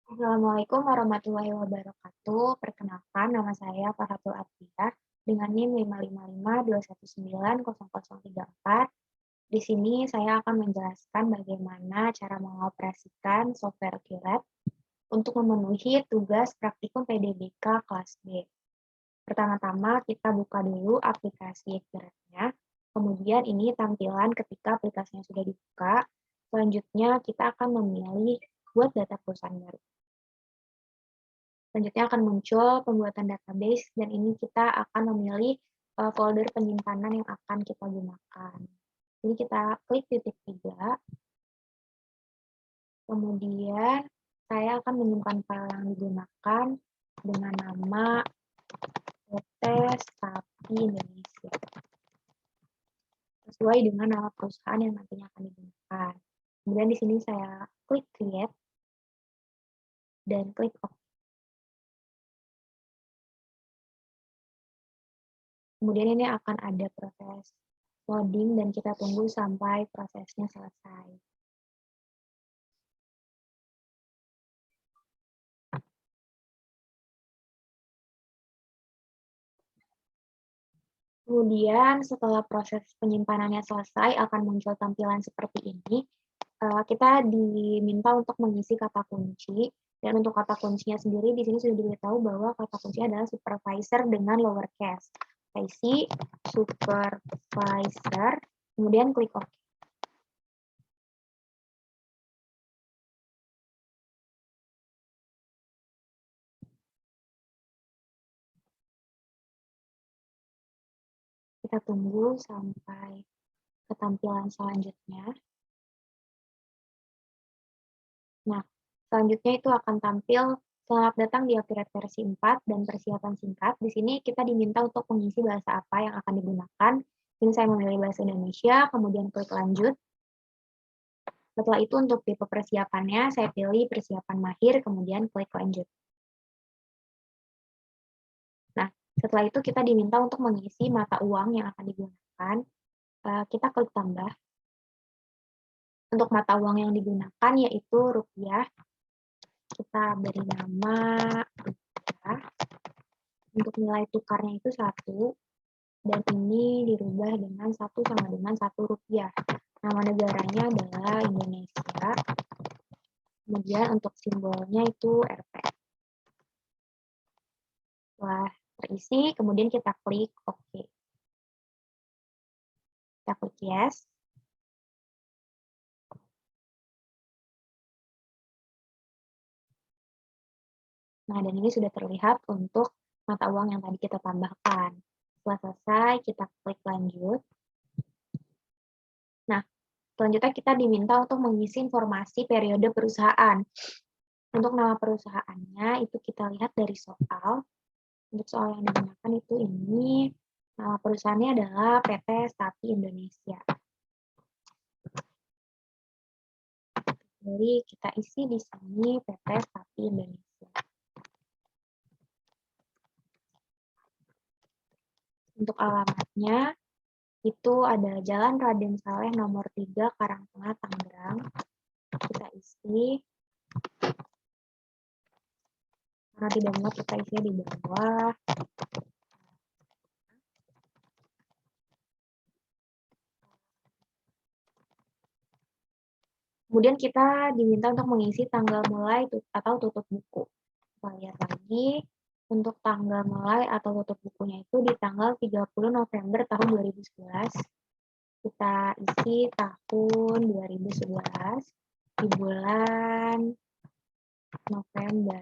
Assalamualaikum warahmatullahi wabarakatuh. Perkenalkan, nama saya Farhatul Atiyah dengan NIM 55521900034. Di sini saya akan menjelaskan bagaimana cara mengoperasikan software QLab untuk memenuhi tugas praktikum PDBK kelas B. Pertama-tama kita buka dulu aplikasi QLab-nya. Kemudian ini tampilan ketika aplikasinya sudah dibuka. Selanjutnya kita akan memilih buat data perusahaan baru. Selanjutnya akan muncul pembuatan database dan ini kita akan memilih folder penyimpanan yang akan kita gunakan. Jadi kita klik titik 3, kemudian saya akan menyimpan file yang digunakan dengan nama PT Sapi Indonesia, sesuai dengan nama perusahaan yang nantinya akan digunakan. Kemudian di sini saya klik create dan klik OK. Kemudian ini akan ada proses loading dan kita tunggu sampai prosesnya selesai. Kemudian setelah proses penyimpanannya selesai akan muncul tampilan seperti ini. Kita diminta untuk mengisi kata kunci, dan untuk kata kuncinya sendiri di sini sudah diberitahu bahwa kata kuncinya adalah supervisor dengan lowercase. Kita isi supervisor, kemudian klik OK. Kita tunggu sampai ke tampilan selanjutnya. Nah, selanjutnya itu akan tampil selamat datang di upgrade versi 4 dan persiapan singkat. Di sini kita diminta untuk mengisi bahasa apa yang akan digunakan. Ini saya memilih bahasa Indonesia, kemudian klik lanjut. Setelah itu untuk tipe persiapannya, saya pilih persiapan mahir, kemudian klik lanjut. Nah, setelah itu kita diminta untuk mengisi mata uang yang akan digunakan. Kita klik tambah. Untuk mata uang yang digunakan yaitu rupiah. Kita beri nama rupiah. Untuk nilai tukarnya itu 1, dan ini dirubah dengan 1 sama dengan 1 rupiah. Nama negaranya adalah Indonesia. Kemudian untuk simbolnya itu Rp. Setelah terisi, kemudian kita klik OK. Kita klik Yes. Nah, dan ini sudah terlihat untuk mata uang yang tadi kita tambahkan. Setelah selesai, kita klik lanjut. Nah, selanjutnya kita diminta untuk mengisi informasi periode perusahaan. Untuk nama perusahaannya itu kita lihat dari soal. Untuk soal yang digunakan itu ini, nama perusahaannya adalah PT Sapi Indonesia. Jadi kita isi di sini PT Sapi Indonesia. Untuk alamatnya, itu ada Jalan Raden Saleh nomor 3, Karangtengah, Tangerang. Kita isi. Karena tidak muat, kita isinya di bawah. Kemudian kita diminta untuk mengisi tanggal mulai atau tutup buku. Kita lihat lagi, untuk tanggal mulai atau tutup bukunya itu di tanggal 30 November tahun 2011. Kita isi tahun 2011 di bulan November.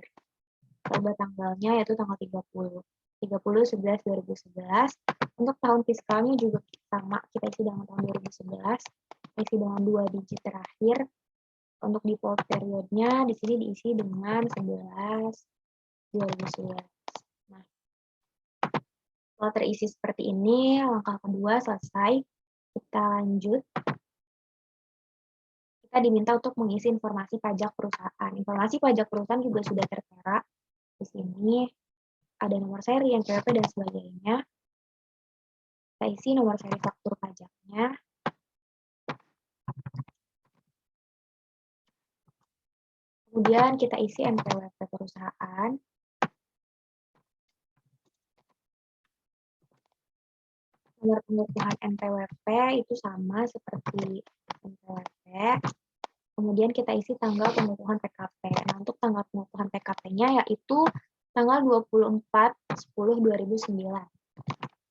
Coba tanggalnya yaitu tanggal 30. 30/11/2011. Untuk tahun fiskalnya juga sama, kita isi dengan tahun 2011, isi dengan 2 digit terakhir. Untuk default periodnya di sini diisi dengan 11/2011. Nah, setelah terisi seperti ini, langkah kedua selesai. Kita lanjut. Kita diminta untuk mengisi informasi pajak perusahaan. Informasi pajak perusahaan juga sudah tertera di sini. Ada nomor seri, NPWP, dan sebagainya. Kita isi nomor seri faktur pajaknya. Kemudian kita isi NPWP perusahaan. Nomor pengukuhan NPWP itu sama seperti NPWP. Kemudian kita isi tanggal pengukuhan PKP. Nah, untuk tanggal pengukuhan PKP-nya yaitu tanggal 24/10/2009.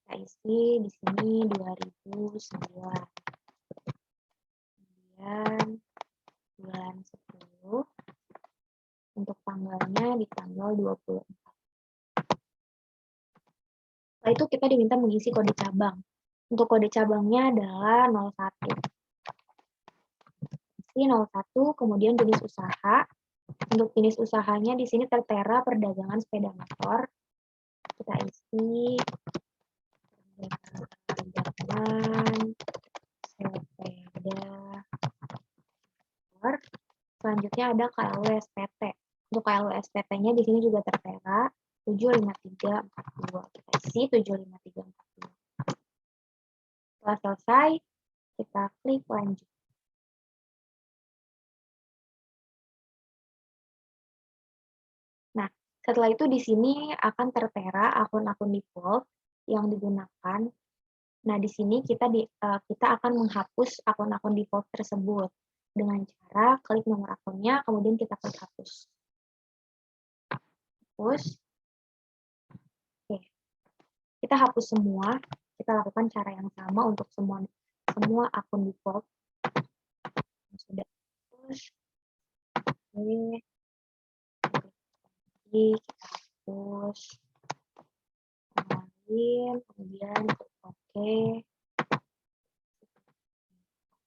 Kita isi di sini 2009. Kemudian bulan 10. Untuk tanggalnya di tanggal 24. Setelah itu kita diminta mengisi kode cabang. Untuk kode cabangnya adalah 01. Isi 01, kemudian jenis usaha. Untuk jenis usahanya di sini tertera perdagangan sepeda motor. Kita isi perdagangan sepeda motor. Selanjutnya ada KLW SPT. Untuk KLW SPT-nya di sini juga tertera 75342. Kita isi 75342. Setelah selesai, kita klik lanjut. Nah, setelah itu di sini akan tertera akun-akun default yang digunakan. Nah, di sini kita akan menghapus akun-akun default tersebut dengan cara klik nomor akunnya, kemudian kita klik hapus. Hapus. Oke. Kita hapus semua. Kita lakukan cara yang sama untuk semua akun default. Sudah hapus. Oke. Kita hapus. Kemudian klik OK.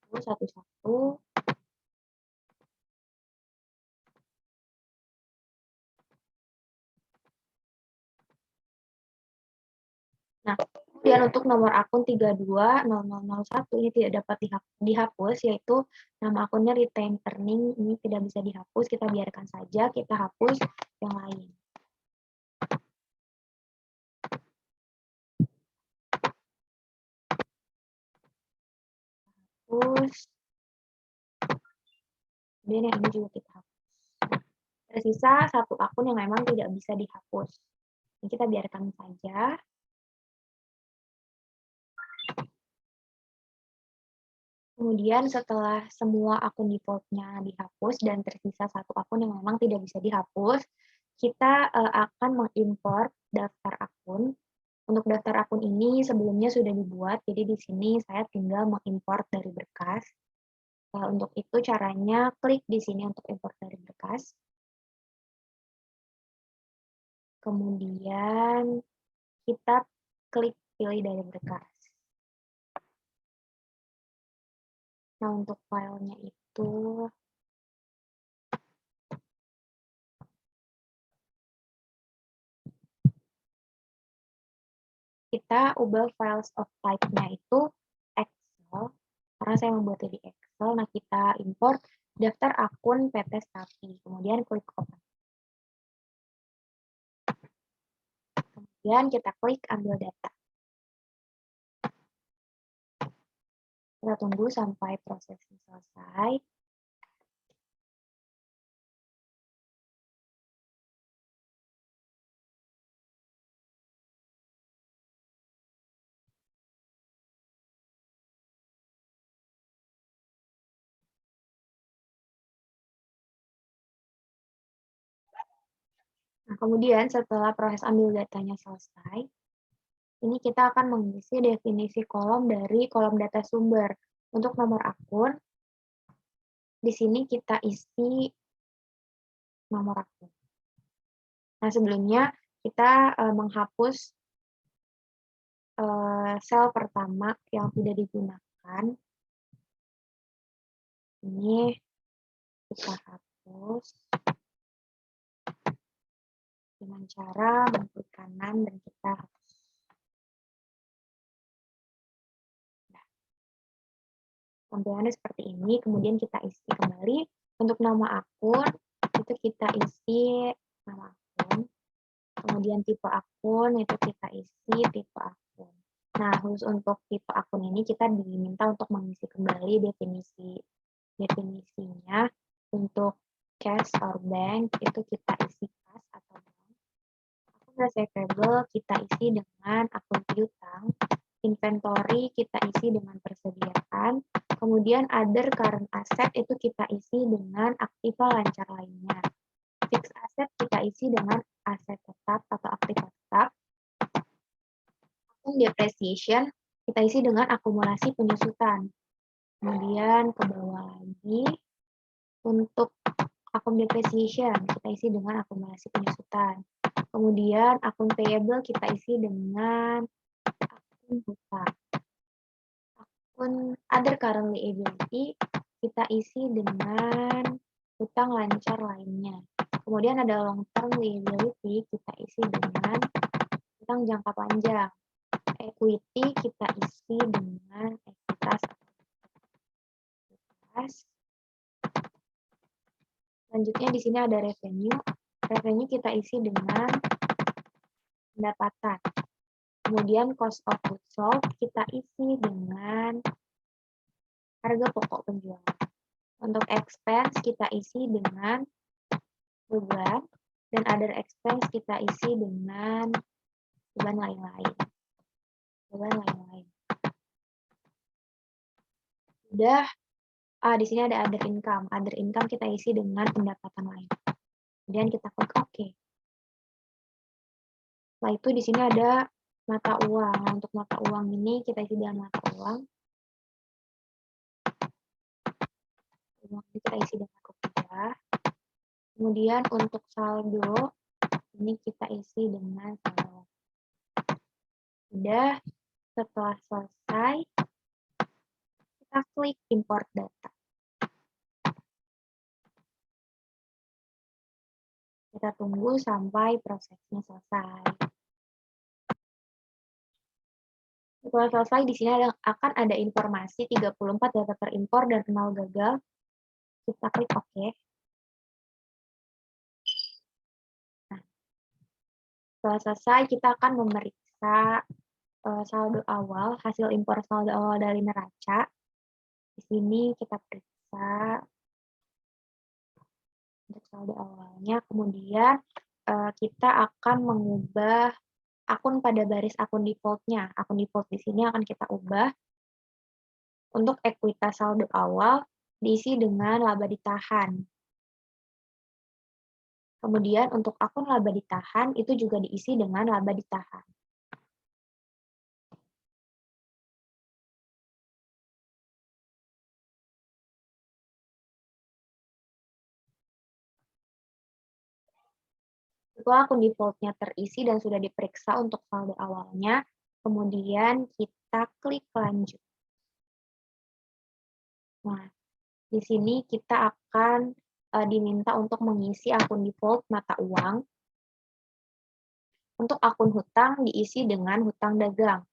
Hapus satu-satu. Nah, kemudian untuk nomor akun 320001 ini tidak dapat dihapus, yaitu nama akunnya retain earning, ini tidak bisa dihapus, kita biarkan saja, kita hapus yang lain. Hapus. Kemudian yang ini juga kita hapus. Tersisa satu akun yang memang tidak bisa dihapus. Ini kita biarkan saja. Kemudian setelah semua akun default-nya dihapus dan tersisa satu akun yang memang tidak bisa dihapus, kita akan mengimport daftar akun. Untuk daftar akun ini sebelumnya sudah dibuat, jadi di sini saya tinggal mengimport dari berkas. Untuk itu caranya klik di sini untuk import dari berkas. Kemudian kita klik pilih dari berkas. Nah, untuk filenya itu kita ubah files of type-nya itu Excel, karena saya membuatnya di Excel. Nah, kita import daftar akun PT Stapi, kemudian klik open. Kemudian kita klik ambil data. Kita tunggu sampai prosesnya selesai. Nah, kemudian setelah proses ambil datanya selesai, ini kita akan mengisi definisi kolom dari kolom data sumber. Untuk nomor akun, di sini kita isi nomor akun. Nah, sebelumnya kita menghapus sel pertama yang tidak digunakan. Ini kita hapus dengan cara mengklik kanan dan kita hapus. Nah, tampilannya seperti ini, kemudian kita isi kembali. Untuk nama akun, itu kita isi nama akun. Kemudian tipe akun, itu kita isi tipe akun. Nah, khusus untuk tipe akun ini kita diminta untuk mengisi kembali definisinya untuk cash or bank itu kita isi kas atau bank. Akun receivable kita isi dengan akun piutang. Inventory kita isi dengan persediaan. Kemudian other current asset itu kita isi dengan aktiva lancar lainnya. Fixed asset kita isi dengan aset tetap atau aktiva tetap. Akun depreciation kita isi dengan akumulasi penyusutan. Kemudian ke bawah lagi, untuk akun depreciation kita isi dengan akumulasi penyusutan. Kemudian akun payable kita isi dengan akun hutang. Akun other current liability kita isi dengan hutang lancar lainnya. Kemudian ada long term liability kita isi dengan hutang jangka panjang. Equity kita isi dengan ekuitas. Selanjutnya di sini ada revenue. Revenue kita isi dengan pendapatan. Kemudian cost of goods sold kita isi dengan harga pokok penjualan. Untuk expense kita isi dengan beban, dan other expense kita isi dengan beban lain-lain. Udah, di sini ada other income. Other income kita isi dengan pendapatan lain. Kemudian kita klik OK. Setelah itu di sini ada mata uang. Nah, untuk mata uang ini kita isi dengan mata uang. Uang ini kita isi dengan rupiah. Kemudian untuk saldo ini kita isi dengan saldo. Udah, setelah selesai kita klik import data. Kita tunggu sampai prosesnya selesai. Setelah selesai, di sini akan ada informasi 34 data terimpor dan 0 gagal. Kita klik OK. Nah, setelah selesai, kita akan memeriksa saldo awal, hasil impor saldo awal dari neraca. Di sini kita periksa untuk saldo awalnya, kemudian kita akan mengubah akun pada baris akun default-nya. Akun default di sini akan kita ubah. Untuk ekuitas saldo awal diisi dengan laba ditahan. Kemudian untuk akun laba ditahan itu juga diisi dengan laba ditahan. Setelah akun default-nya terisi dan sudah diperiksa untuk saldo awalnya, kemudian kita klik lanjut. Nah, di sini kita akan diminta untuk mengisi akun default mata uang. Untuk akun hutang diisi dengan hutang dagang.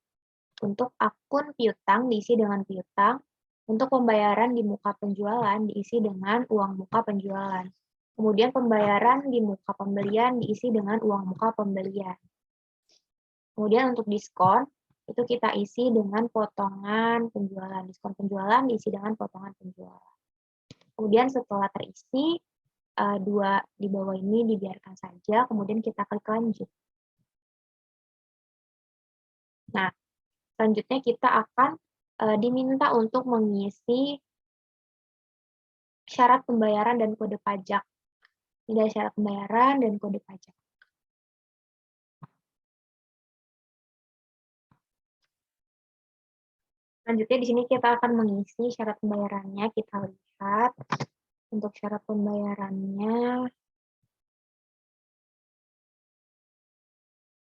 Untuk akun piutang diisi dengan piutang. Untuk pembayaran di muka penjualan diisi dengan uang muka penjualan. Kemudian pembayaran di muka pembelian diisi dengan uang muka pembelian. Kemudian untuk diskon, itu kita isi dengan potongan penjualan. Diskon penjualan diisi dengan potongan penjualan. Kemudian setelah terisi, dua di bawah ini dibiarkan saja, kemudian kita klik lanjut. Nah, selanjutnya kita akan diminta untuk mengisi syarat pembayaran dan kode pajak. Ini ada syarat pembayaran dan kode pajak. Selanjutnya di sini kita akan mengisi syarat pembayarannya. Kita lihat untuk syarat pembayarannya.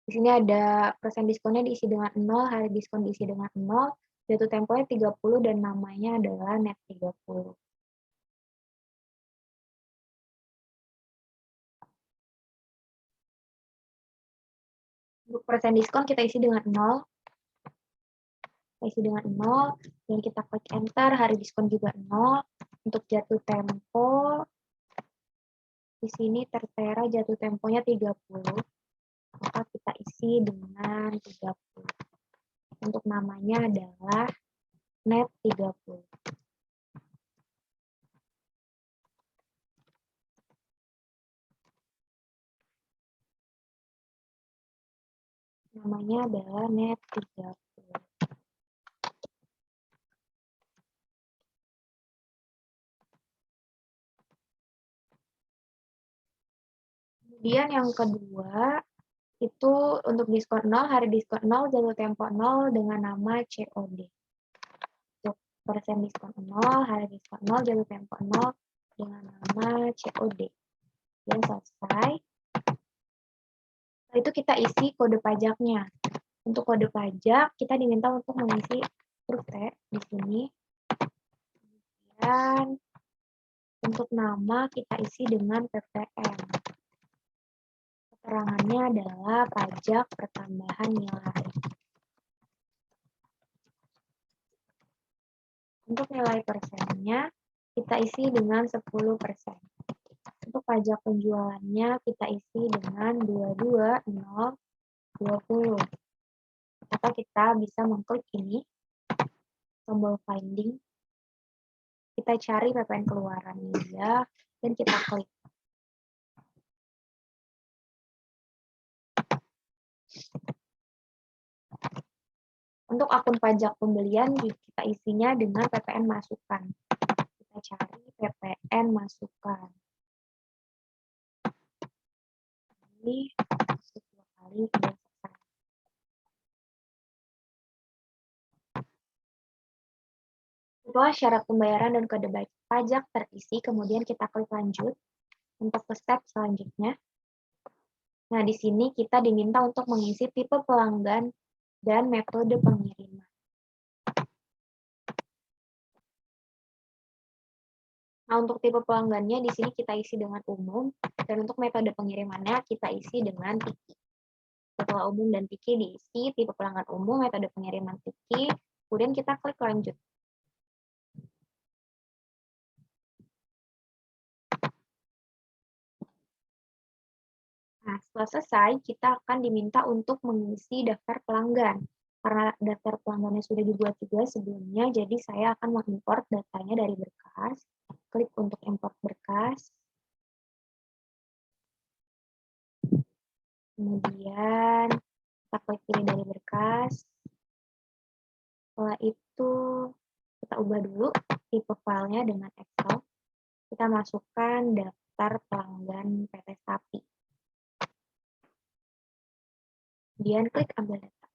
Di sini ada persen diskonnya diisi dengan 0, hari diskon diisi dengan 0, jatuh temponya 30, dan namanya adalah net 30. Untuk persen diskon kita isi dengan 0. Kita isi dengan 0, dan kita klik enter, hari diskon juga 0. Untuk jatuh tempo, di sini tertera jatuh temponya 30, maka kita isi dengan 30. Untuk namanya adalah net 30. Namanya adalah net 30. Kemudian yang kedua, itu untuk diskon 0, hari diskon 0, jatuh tempo 0 dengan nama COD. Untuk persen diskon 0, hari diskon 0, jatuh tempo 0 dengan nama COD. Dan selesai. Setelah itu kita isi kode pajaknya. Untuk kode pajak, kita diminta untuk mengisi huruf T di sini. Dan untuk nama kita isi dengan PPN. Keterangannya adalah pajak pertambahan nilai. Untuk nilai persennya, kita isi dengan 10%. Untuk pajak penjualannya, kita isi dengan 22020. Atau kita bisa mengklik ini, tombol finding. Kita cari PPN keluarannya dia, dan kita klik. Untuk akun pajak pembelian, kita isinya dengan PPN masukan. Kita cari PPN masukan. Ini masuk 2 kali, dan selesai. Setelah syarat pembayaran dan kode pajak terisi, kemudian kita klik lanjut untuk ke step selanjutnya. Nah, di sini kita diminta untuk mengisi tipe pelanggan dan metode pengiriman. Nah, untuk tipe pelanggannya di sini kita isi dengan umum, dan untuk metode pengirimannya kita isi dengan Tiki. Setelah umum dan Tiki diisi, tipe pelanggan umum, metode pengiriman Tiki, kemudian kita klik lanjut. Nah, setelah selesai, kita akan diminta untuk mengisi daftar pelanggan. Karena daftar pelanggannya sudah dibuat juga sebelumnya, jadi saya akan mengimport datanya dari berkas. Klik untuk import berkas. Kemudian kita klik pilih dari berkas. Setelah itu kita ubah dulu tipe filenya dengan Excel. Kita masukkan daftar pelanggan PT Sapi. Kemudian klik ambil data.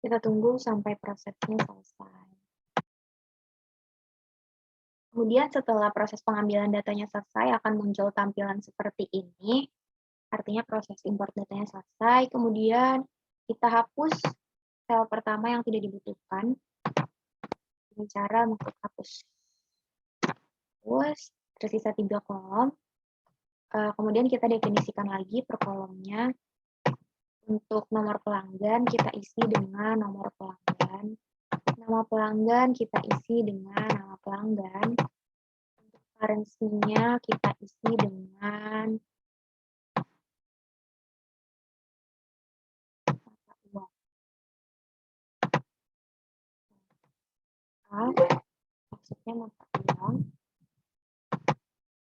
Kita tunggu sampai prosesnya selesai. Kemudian setelah proses pengambilan datanya selesai, akan muncul tampilan seperti ini. Artinya proses import datanya selesai. Kemudian kita hapus sel pertama yang tidak dibutuhkan dengan cara mengklik hapus. Terus tersisa 3 kolom. Kemudian kita definisikan lagi per kolomnya. Untuk nomor pelanggan kita isi dengan nomor pelanggan. Nama pelanggan kita isi dengan nama pelanggan. Untuk currency-nya kita isi dengan mata uang. Maksudnya mata uang.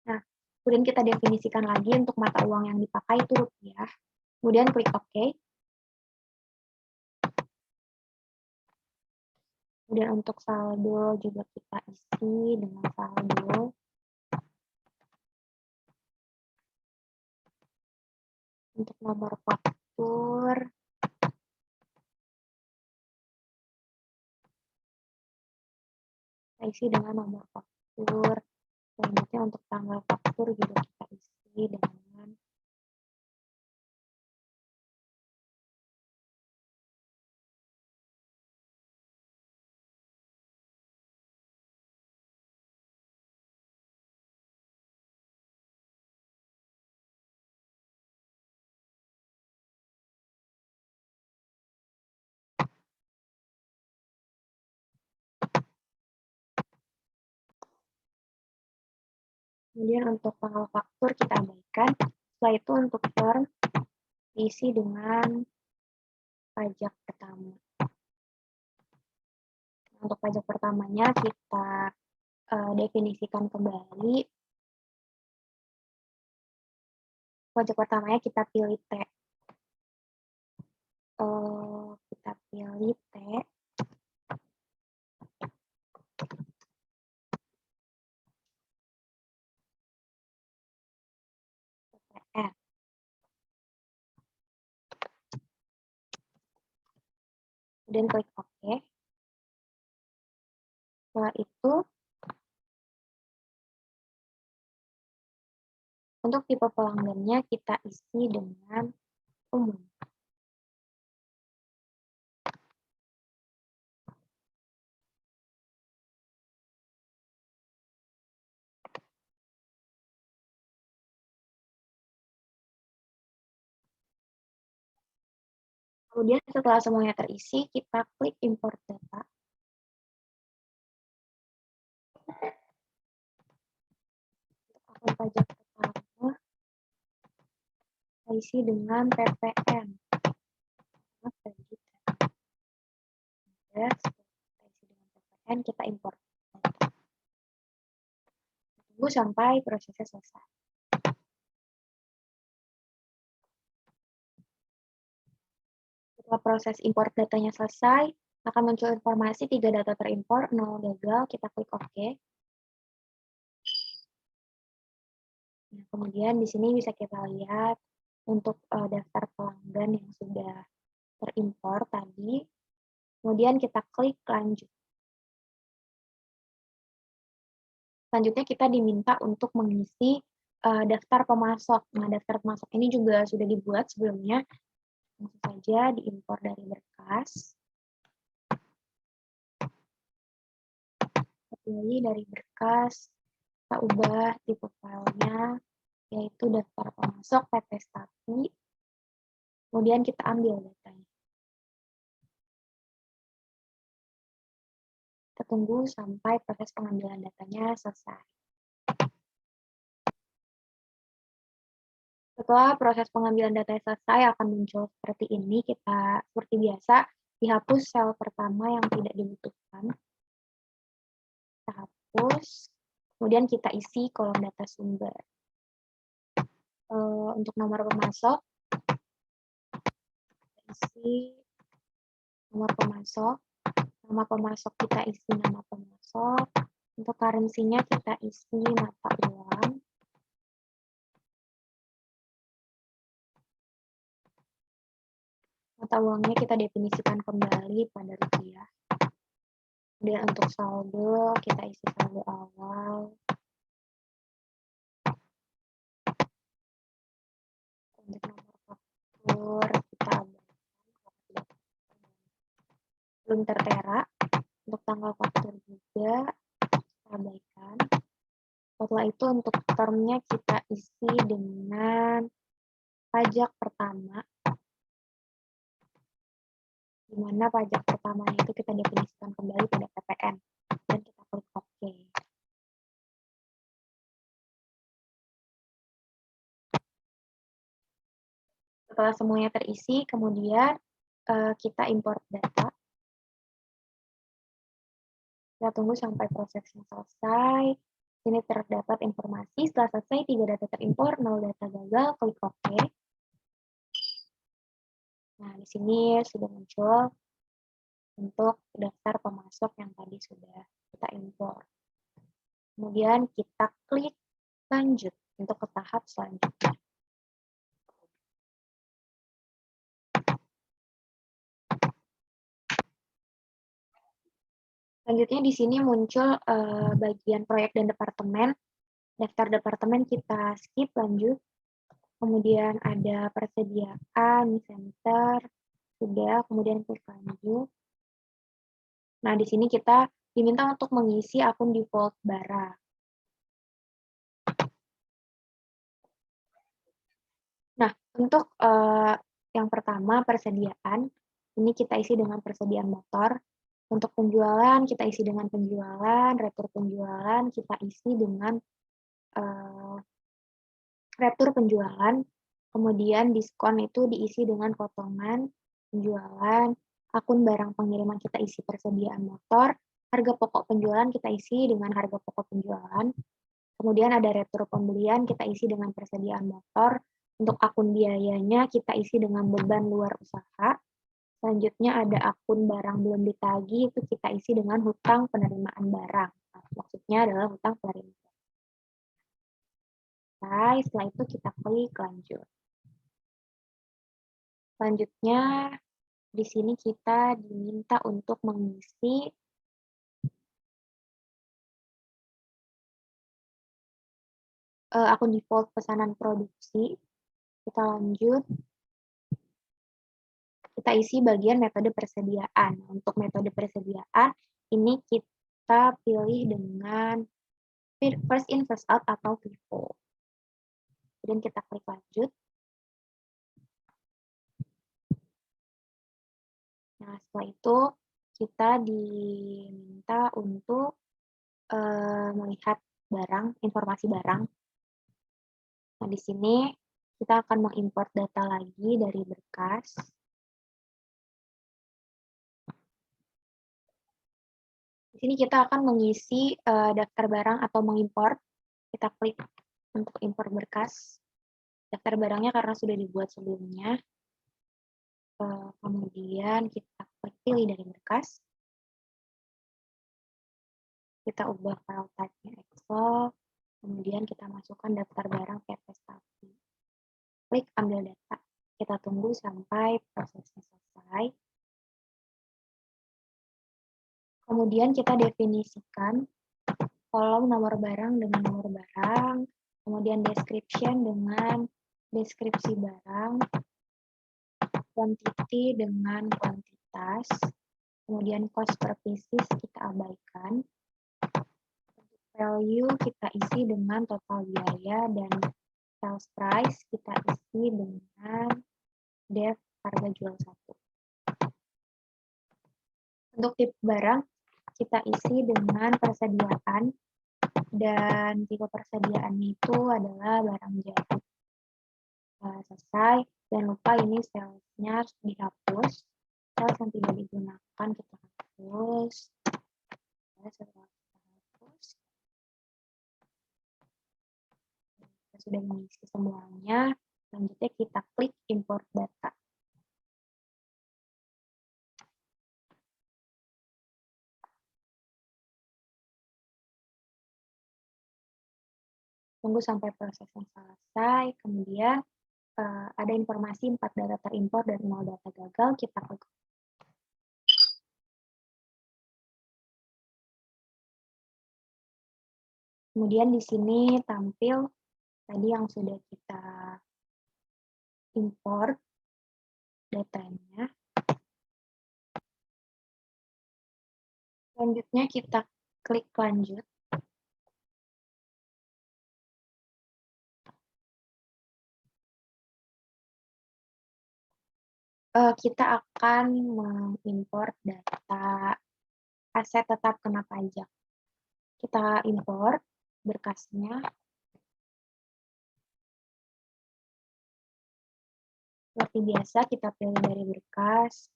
Nah, kemudian kita definisikan lagi untuk mata uang yang dipakai itu rupiah. Kemudian klik OK. Kemudian untuk saldo juga kita isi dengan saldo. Untuk nomor faktur, kita isi dengan nomor faktur. Selanjutnya untuk tanggal faktur juga kita isi dengan kemudian untuk tanggal faktur kita abaikan. Setelah itu untuk form diisi dengan pajak pertama. Untuk pajak pertamanya kita definisikan kembali. Pojok pertamanya kita pilih T. Kita pilih T. TPN. Kemudian klik OK. Setelah itu, untuk tipe pelanggannya kita isi dengan umum. Kemudian setelah semuanya terisi, kita klik import data. Akun pajak pertama, kita isi dengan PPN. Kita isi dengan PPN, kita import. Tunggu sampai prosesnya selesai. Setelah proses import datanya selesai, akan muncul informasi 3 data terimpor, 0 gagal, kita klik OK. Nah, kemudian di sini bisa kita lihat untuk daftar pelanggan yang sudah terimpor tadi, kemudian kita klik lanjut. Selanjutnya kita diminta untuk mengisi daftar pemasok. Nah, daftar pemasok ini juga sudah dibuat sebelumnya. Langsung saja diimpor dari berkas. Kita pilih dari berkas, kita ubah tipe filenya, yaitu daftar pemasok PT Stapi. Kemudian kita ambil datanya. Kita tunggu sampai proses pengambilan datanya selesai. Setelah proses pengambilan data selesai akan muncul seperti ini. Kita seperti biasa dihapus sel pertama yang tidak dibutuhkan. Kita hapus, kemudian kita isi kolom data sumber. Untuk nomor pemasok, kita isi nomor pemasok. Nama pemasok kita isi nama pemasok. Untuk currency-nya kita isi mata uang. Mata uangnya kita definisikan kembali pada rupiah. Kemudian untuk saldo, kita isi saldo awal. Untuk nomor faktur, kita abaikan. Belum tertera. Untuk tanggal faktur juga, kita abaikan. Setelah itu untuk termnya kita isi dengan pajak pertama. Di mana pajak pertamanya itu kita definisikan kembali pada PPN. Dan kita klik OK. Setelah semuanya terisi, kemudian kita import data. Kita tunggu sampai prosesnya selesai. Sini terdapat informasi, setelah selesai 3 data terimpor, 0 data gagal, klik OK. Nah, di sini sudah muncul untuk daftar pemasok yang tadi sudah kita impor. Kemudian kita klik lanjut untuk ke tahap selanjutnya. Selanjutnya di sini muncul bagian proyek dan departemen. Daftar departemen kita skip lanjut. Kemudian ada persediaan, center, sudah, kemudian klik lanjut. Nah, di sini kita diminta untuk mengisi akun default bara. Nah, untuk yang pertama persediaan, ini kita isi dengan persediaan motor. Untuk penjualan, kita isi dengan penjualan, retur penjualan, kita isi dengan retur penjualan, kemudian diskon itu diisi dengan potongan penjualan, akun barang pengiriman kita isi persediaan motor, Harga pokok penjualan kita isi dengan harga pokok penjualan. Kemudian ada retro pembelian, kita isi dengan persediaan motor. Untuk akun biayanya, kita isi dengan beban luar usaha. Selanjutnya ada akun barang belum ditagih, itu kita isi dengan hutang penerimaan barang. Nah, maksudnya adalah hutang penerimaan. Nah, setelah itu kita klik lanjut. Selanjutnya, di sini kita diminta untuk mengisi akun default pesanan produksi. Kita lanjut. Kita isi bagian metode persediaan. Untuk metode persediaan, ini kita pilih dengan first in, first out atau FIFO. Kemudian kita klik lanjut. Nah, setelah itu kita diminta untuk melihat barang, informasi barang. Nah, di sini kita akan mengimport data lagi dari berkas. Di sini kita akan mengisi daftar barang atau mengimport. Kita klik untuk import berkas. Daftar barangnya karena sudah dibuat sebelumnya. Kemudian kita klik pilih dari berkas. Kita ubah file type-nya Excel. Kemudian kita masukkan daftar barang prestasi. Klik ambil data. Kita tunggu sampai prosesnya selesai. Kemudian kita definisikan kolom nomor barang dengan nomor barang, kemudian description dengan deskripsi barang, quantity dengan kuantitas, kemudian cost per pieces kita abaikan, value kita isi dengan total biaya, dan sales price kita isi dengan def harga jual satu. Untuk tipe barang kita isi dengan persediaan, dan tipe persediaan itu adalah barang jadi. Selesai, jangan lupa ini salesnya dihapus. Sales yang tidak digunakan kita hapus. Setelah kita hapus, kita sudah mengisi semuanya. Selanjutnya kita klik import data. Tunggu sampai prosesnya selesai, kemudian ada informasi 4 data terimport dan 0 data gagal, kita klik. Kemudian di sini tampil tadi yang sudah kita import datanya. Selanjutnya kita klik lanjut. Kita akan mengimport data aset tetap kena pajak. Kita import berkasnya. Seperti biasa, kita pilih dari berkas.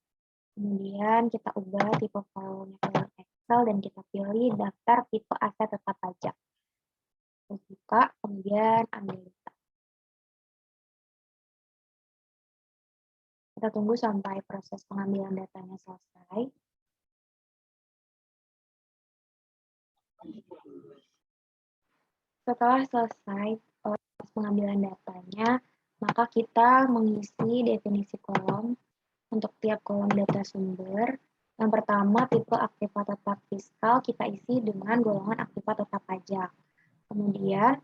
Kemudian kita ubah tipe filenya ke Excel dan kita pilih daftar tipe aset tetap pajak. Kita buka, kemudian ambil data. Kita tunggu sampai proses pengambilan datanya selesai. Setelah selesai proses pengambilan datanya, maka kita mengisi definisi kolom untuk tiap kolom data sumber. Yang pertama, tipe aktiva tetap fiskal kita isi dengan golongan aktiva tetap pajak. Kemudian,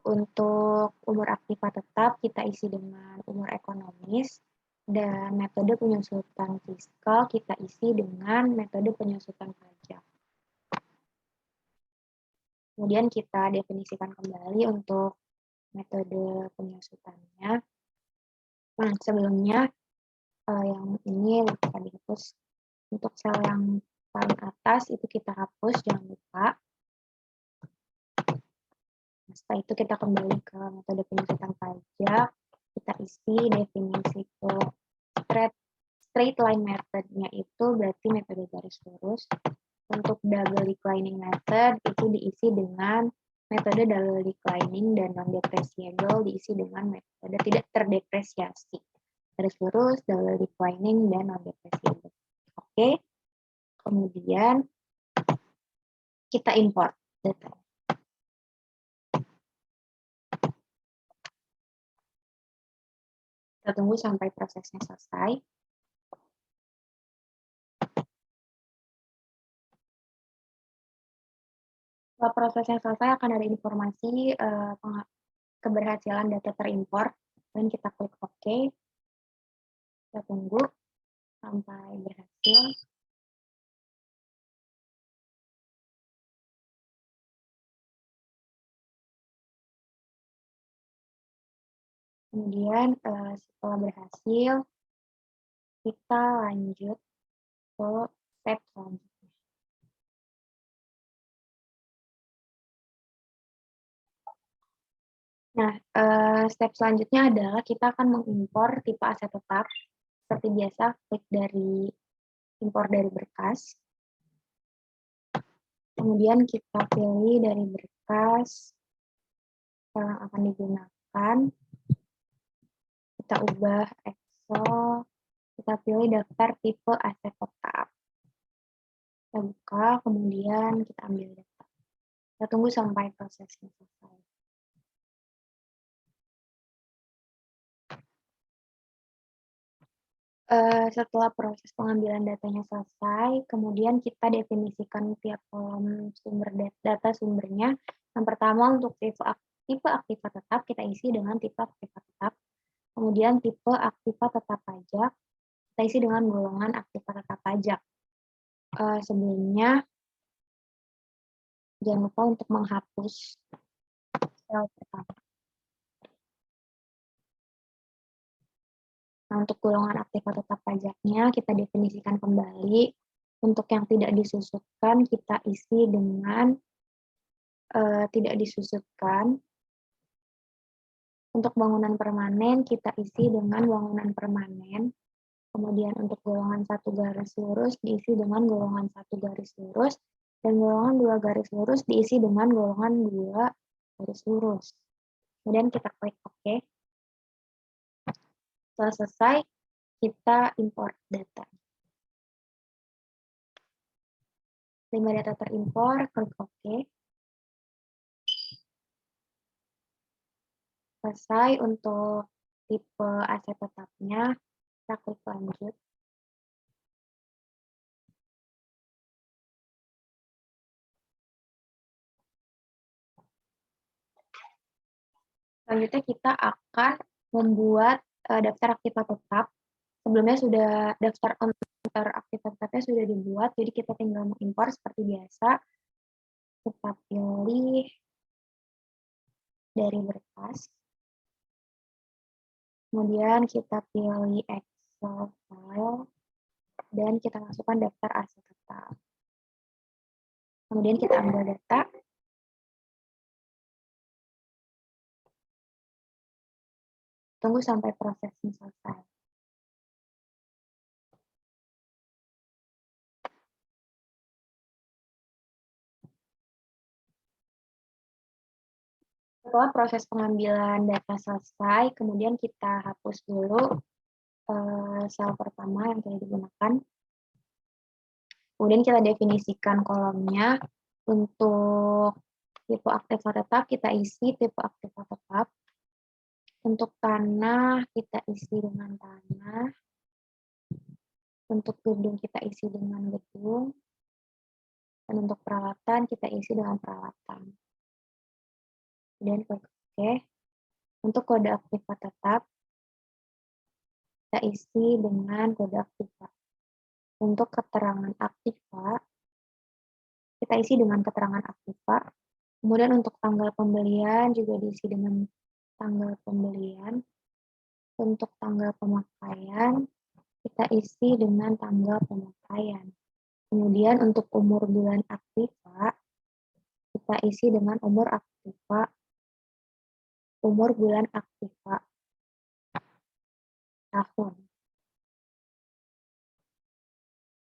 untuk umur aktiva tetap kita isi dengan umur ekonomis, dan metode penyusutan fiskal kita isi dengan metode penyusutan pajak. Kemudian kita definisikan kembali untuk metode penyusutannya. Nah, sebelumnya yang ini lupa dihapus. Untuk sel yang paling atas itu kita hapus, jangan lupa. Setelah itu kita kembali ke metode penyusutan pajak. Kita isi definisi ke straight line method-nya itu berarti metode garis lurus. Untuk double declining method itu diisi dengan metode double declining, dan non-depreciable diisi dengan metode tidak terdepresiasi. Garis lurus, double declining, dan non-depreciable. Oke, kemudian kita import data. Kita tunggu sampai prosesnya selesai. Setelah prosesnya selesai akan ada informasi keberhasilan data terimport, dan kita klik OK. Kita tunggu sampai berhasil. Kemudian setelah berhasil, kita lanjut ke step selanjutnya. Nah, step selanjutnya adalah kita akan mengimpor tipe aset tetap. Seperti biasa, klik dari impor dari berkas. Kemudian kita pilih dari berkas yang akan digunakan. Kita ubah Excel. Kita pilih daftar tipe aset tetap. Kita buka, kemudian kita ambil data. Kita tunggu sampai prosesnya selesai. Setelah proses pengambilan datanya selesai, kemudian kita definisikan tiap kolom sumber data sumbernya. Yang pertama untuk tipe aktiva tetap kita isi dengan tipe aktiva tetap. Kemudian tipe aktiva tetap pajak kita isi dengan golongan aktiva tetap pajak. Sebelumnya jangan lupa untuk menghapus sel pertama. Nah, untuk golongan aktiva tetap pajaknya kita definisikan kembali. Untuk yang tidak disusutkan kita isi dengan tidak disusutkan. Untuk bangunan permanen kita isi dengan bangunan permanen. Kemudian untuk golongan 1 garis lurus diisi dengan golongan 1 garis lurus, dan golongan 2 garis lurus diisi dengan golongan 2 garis lurus. Kemudian kita klik OK. Setelah selesai, kita import data. 5 data terimpor, klik OK. Selesai untuk tipe aset tetapnya, kita klik lanjut. Selanjutnya kita akan membuat daftar aktiva tetap. Sebelumnya sudah daftar aktiva tetapnya sudah dibuat, jadi kita tinggal mengimpor seperti biasa. Kita pilih dari berkas. Kemudian kita pilih Excel file, dan kita masukkan daftar aset tetap. Kemudian kita ambil data. Tunggu sampai prosesnya selesai. Setelah proses pengambilan data selesai, kemudian kita hapus dulu sel pertama yang tidak digunakan. Kemudian kita definisikan kolomnya. Untuk tipe aktiva tetap kita isi tipe aktiva tetap. Untuk tanah kita isi dengan tanah. Untuk gedung kita isi dengan gedung. Dan untuk peralatan kita isi dengan peralatan. Kemudian klik OK. Untuk kode aktiva tetap kita isi dengan kode aktiva. Untuk keterangan aktiva kita isi dengan keterangan aktiva. Kemudian untuk tanggal pembelian juga diisi dengan tanggal pembelian. Untuk tanggal pemakaian kita isi dengan tanggal pemakaian. Kemudian untuk umur bulan aktiva kita isi dengan umur aktiva, umur bulan aktiva tahun.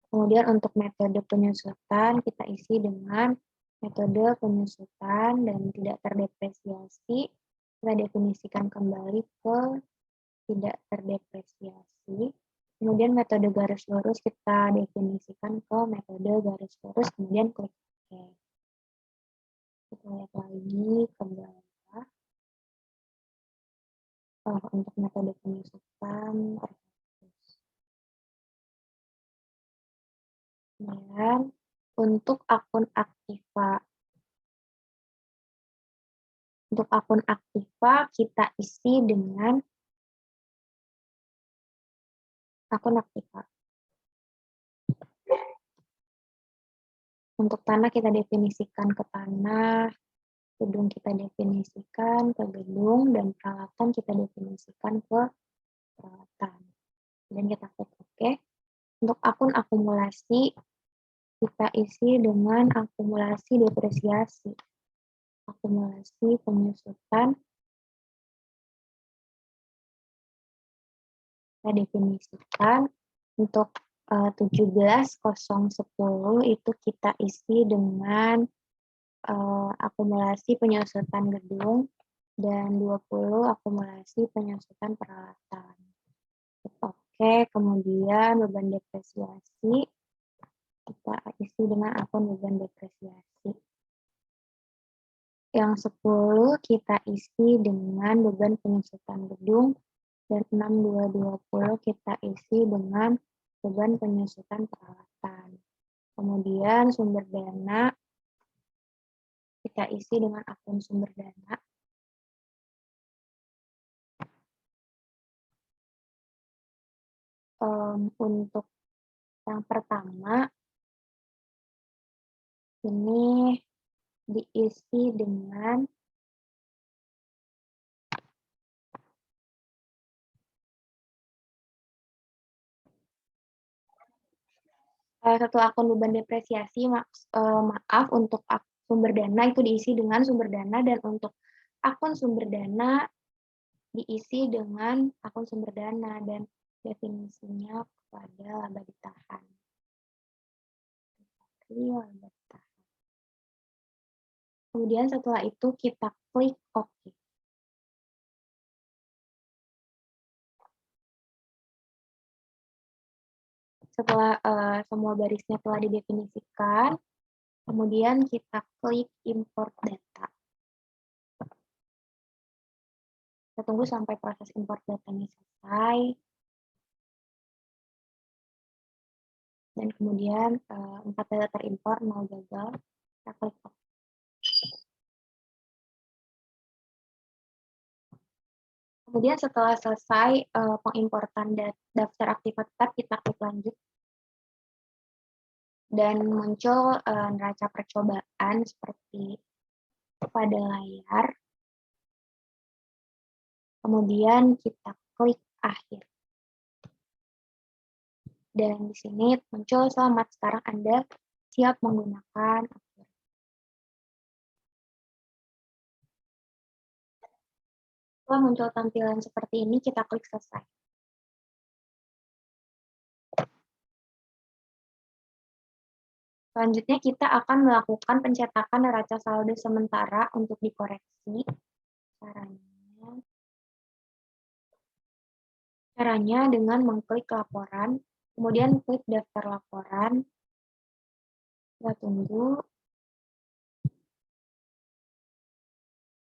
Kemudian untuk metode penyusutan kita isi dengan metode penyusutan dan tidak terdepresiasi. Kita definisikan kembali ke tidak terdepresiasi. Kemudian metode garis lurus kita definisikan ke metode garis lurus, kemudian klik OK. Kita lihat lagi ke bawah. Untuk metode penyusutan kemudian untuk akun Aktiva. Untuk akun Aktiva kita isi dengan akun Aktiva. Untuk tanah kita definisikan ke tanah, gedung kita definisikan ke gedung, dan peralatan kita definisikan ke peralatan. Dan kita klik OK. Untuk akun akumulasi kita isi dengan akumulasi depresiasi. Akumulasi penyusutan kita definisikan untuk 17.010 itu kita isi dengan akumulasi penyusutan gedung dan 20 akumulasi penyusutan peralatan. Oke, kemudian beban depresiasi kita isi dengan akun beban depresiasi. Yang 10 kita isi dengan beban penyusutan gedung dan 6220 kita isi dengan beban penyusutan peralatan. Kemudian sumber dana kita isi dengan akun sumber dana. Untuk yang pertama ini diisi dengan satu akun beban depresiasi, maaf, untuk sumber dana itu diisi dengan sumber dana, dan untuk akun sumber dana diisi dengan akun sumber dana, dan definisinya pada laba ditahan. Laba ditahan. Kemudian setelah itu kita klik OK. Setelah semua barisnya telah didefinisikan, kemudian kita klik import data. Kita tunggu sampai proses import datanya selesai. Dan kemudian 4 data terimport, 0 gagal. Kita klik OK. Kemudian setelah selesai pengimportan daftar aktiva tetap, kita klik lanjut. Dan muncul neraca percobaan seperti pada layar. Kemudian kita klik akhir. Dan di sini muncul selamat, sekarang Anda siap menggunakan akhir. Setelah muncul tampilan seperti ini, kita klik selesai. Selanjutnya kita akan melakukan pencetakan neraca saldo sementara untuk dikoreksi. Caranya dengan mengklik laporan, kemudian klik daftar laporan. Kita tunggu.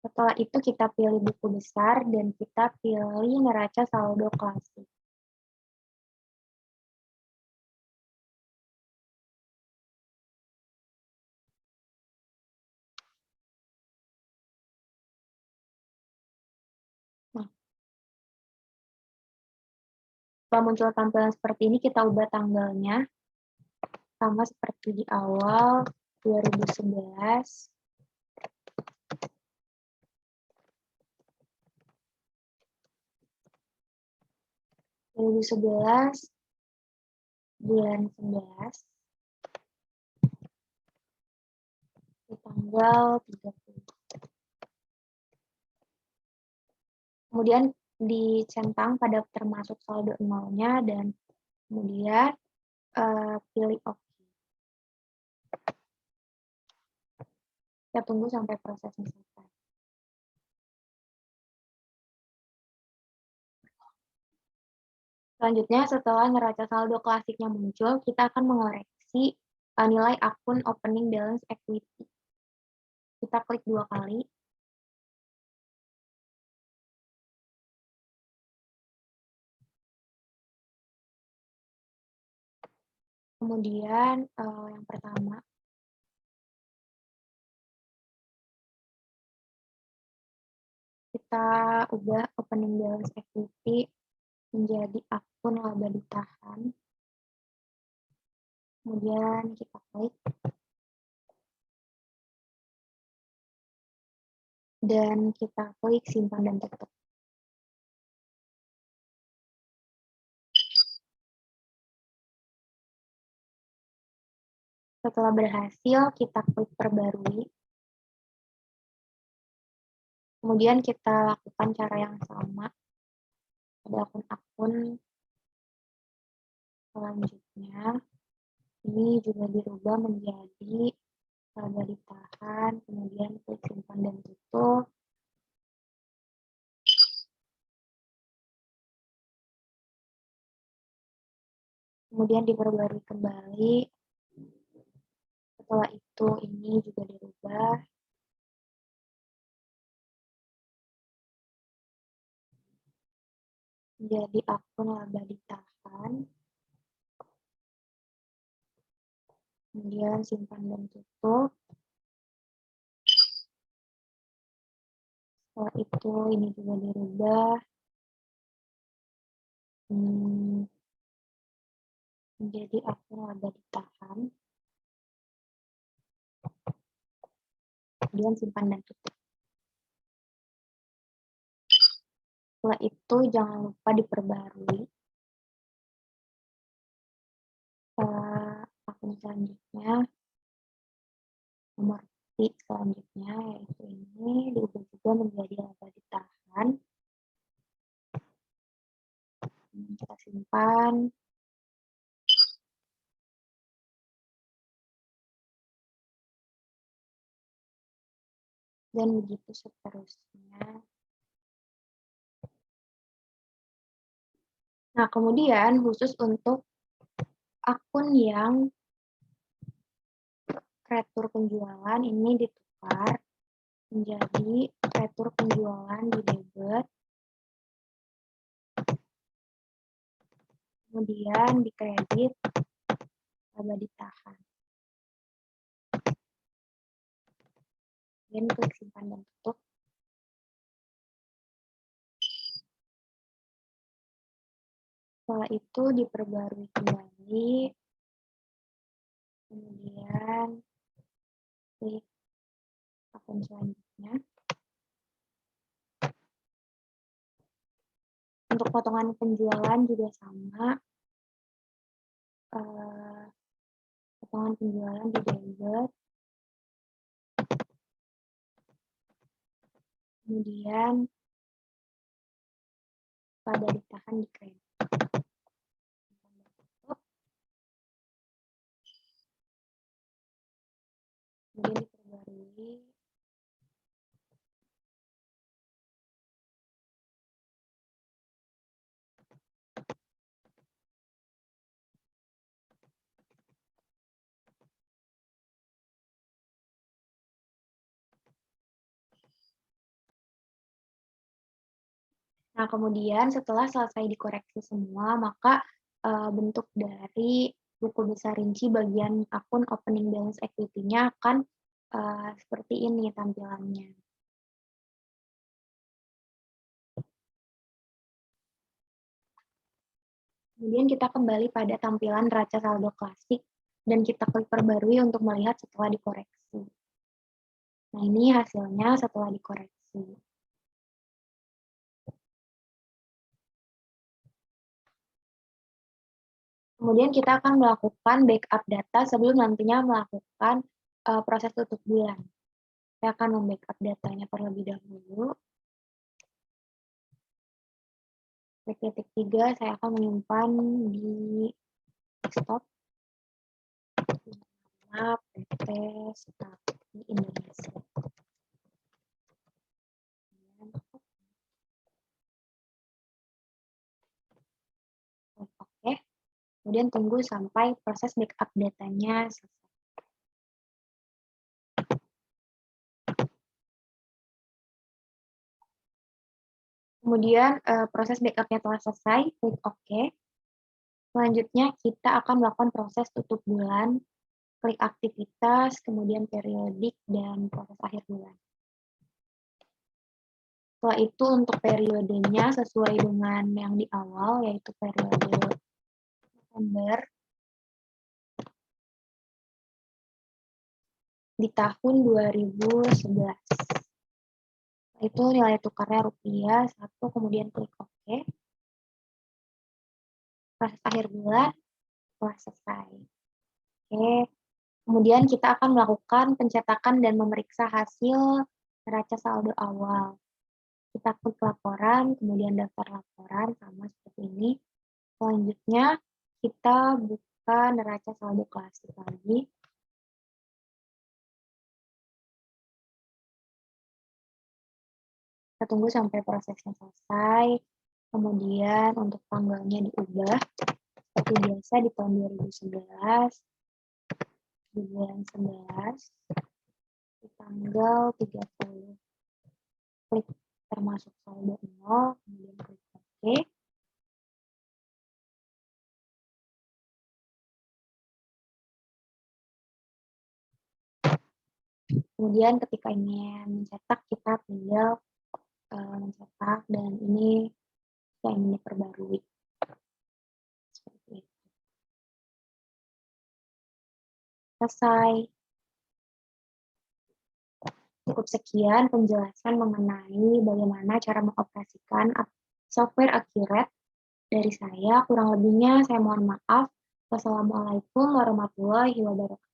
Setelah itu kita pilih buku besar dan kita pilih neraca saldo klasik. Nah, setelah muncul tampilan seperti ini, kita ubah tanggalnya. Sama seperti di awal, 2011. Bulan 11 di tanggal 30. Kemudian dicentang pada termasuk saldo nolnya, dan kemudian pilih oke. Kita tunggu sampai prosesnya selesai. Selanjutnya, setelah neraca saldo klasiknya muncul, kita akan mengoreksi nilai akun opening balance equity. Kita klik 2 kali. Kemudian yang pertama, kita ubah opening balance equity menjadi akun laba ditahan. Kemudian kita klik. Dan kita klik simpan dan tutup. Setelah berhasil, kita klik perbarui. Kemudian kita lakukan cara yang sama pada akun-akun selanjutnya. Ini juga dirubah menjadi laba ditahan, kemudian klik simpan dan tutup. Kemudian diperbarui kembali. Setelah itu ini juga dirubah. Menjadi akun laba ditahan. Kemudian simpan dan tutup. Setelah itu ini juga dirubah menjadi akun laba ditahan. Kemudian simpan dan tutup. Setelah itu jangan lupa diperbarui akun selanjutnya, nomor selanjutnya yaitu ini diubah juga menjadi laba ditahan. Kita simpan. Dan begitu seterusnya. Nah, kemudian khusus untuk akun yang retur penjualan ini ditukar menjadi retur penjualan di debit, kemudian di kredit laba ditahan. Kemudian klik simpan dan tutup. Setelah itu diperbarui kembali, kemudian klik akun selanjutnya. Untuk potongan penjualan juga sama, potongan penjualan di debit, kemudian laba ditahan di kredit. Kemudian diperbarui. Nah, kemudian setelah selesai dikoreksi semua, maka bentuk dari buku besar rinci bagian akun opening balance equity-nya akan seperti ini tampilannya. Kemudian kita kembali pada tampilan neraca saldo klasik dan kita klik perbarui untuk melihat setelah dikoreksi. Nah, ini hasilnya setelah dikoreksi. Kemudian kita akan melakukan backup data sebelum nantinya melakukan proses tutup bulan. Saya akan membackup datanya terlebih dahulu. Klik titik 3, saya akan menyimpan di desktop. Nama PT Sakti Indonesia. Oke, kemudian tunggu sampai proses backup datanya selesai. Kemudian proses backupnya telah selesai, klik OK. Selanjutnya kita akan melakukan proses tutup bulan, klik aktivitas, kemudian periodik, dan proses akhir bulan. Setelah itu untuk periodenya sesuai dengan yang di awal, yaitu periode November di tahun 2011. Itu nilai tukarnya rupiah 1, kemudian klik OK. Proses akhir bulan telah selesai. Oke, kemudian kita akan melakukan pencetakan dan memeriksa hasil neraca saldo awal. Kita klik laporan, kemudian daftar laporan, sama seperti ini. Selanjutnya, kita buka neraca saldo klasik lagi. Kita tunggu sampai prosesnya selesai. Kemudian untuk tanggalnya diubah. Seperti biasa di tahun 2011, di bulan 11, di tanggal 30. Klik termasuk saldo 0, kemudian klik OK. Kemudian ketika ini mencetak, kita tinggal mencetak, dan ini yang ini perbarui. Seperti itu. Selesai. Cukup sekian penjelasan mengenai bagaimana cara mengoperasikan software Accurate dari saya. Kurang lebihnya saya mohon maaf. Wassalamualaikum warahmatullahi wabarakatuh.